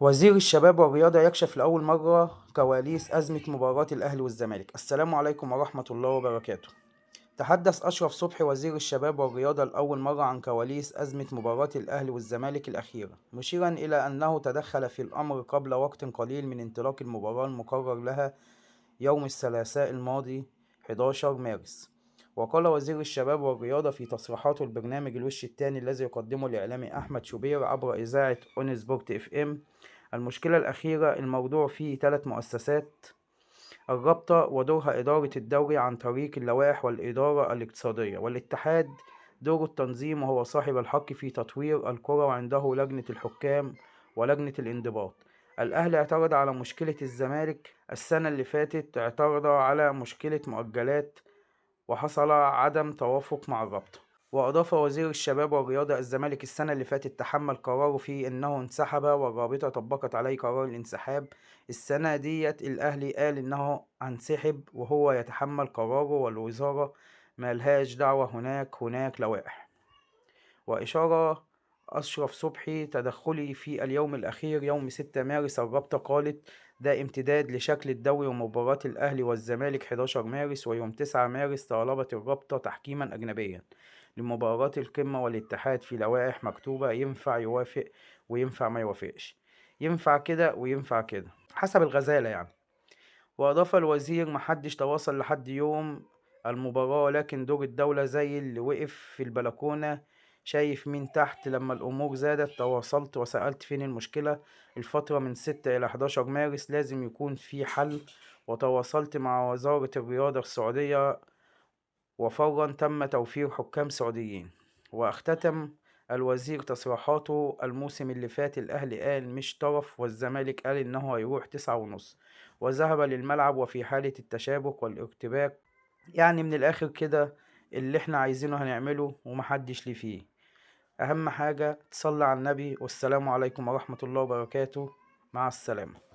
وزير الشباب والرياضة يكشف لأول مرة كواليس أزمة مباراة الأهلي والزمالك. السلام عليكم ورحمة الله وبركاته. تحدث أشرف صبحي وزير الشباب والرياضة لأول مرة عن كواليس أزمة مباراة الأهلي والزمالك الأخيرة، مشيرا إلى أنه تدخل في الأمر قبل وقت قليل من انطلاق المباراة المقرر لها يوم الثلاثاء الماضي 11 مارس. وقال وزير الشباب والرياضة في تصريحاته البرنامج الوش الثاني الذي يقدمه الإعلامي أحمد شوبير عبر إذاعة أون سبورت اف ام: المشكلة الأخيرة الموضوع فيه 3 مؤسسات: الرابطة ودورها إدارة الدوري عن طريق اللوائح والإدارة الاقتصادية، والاتحاد دور التنظيم وهو صاحب الحق في تطوير الكرة وعنده لجنة الحكام ولجنة الانضباط. الأهلي اعترض على مشكلة الزمالك السنة اللي فاتت، اعترض على مشكلة مؤجلات وحصل عدم توافق مع الرابطة. وأضاف وزير الشباب والرياضة: الزمالك السنة اللي فاتت تحمل قراره في إنه انسحب والرابطة طبقت عليه قرار الانسحاب. السنة ديت الأهلي قال إنه هنسحب وهو يتحمل قراره، والوزارة ملهاش دعوة، هناك لوائح. وإشارة أشرف صبحي: تدخلي في اليوم الأخير يوم 6 مارس. الرابطة قالت ده امتداد لشكل الدوري ومباراة الأهلي والزمالك 11 مارس، ويوم 9 مارس طالبت الرابطة تحكيما أجنبيا لمباراة القمة، والاتحاد في لوائح مكتوبة ينفع يوافق وينفع ما يوافقش، ينفع كده وينفع كده حسب الغزالة يعني. وأضاف الوزير: محدش تواصل لحد يوم المباراة، لكن دور الدولة زي اللي وقف في البلكونة شايف مين تحت. لما الأمور زادت تواصلت وسألت فين المشكلة. الفترة من 6 إلى 11 مارس لازم يكون في حل، وتواصلت مع وزارة الرياضة السعودية وفورا تم توفير حكام سعوديين. واختتم الوزير تصريحاته: الموسم اللي فات الأهلي قال مش طرف، والزمالك قال إنه هيروح 9:30 وذهب للملعب، وفي حالة التشابك والارتباك يعني من الآخر كده اللي احنا عايزينه هنعمله ومحدش ليه فيه. أهم حاجة تصلي على النبي، والسلام عليكم ورحمة الله وبركاته. مع السلامة.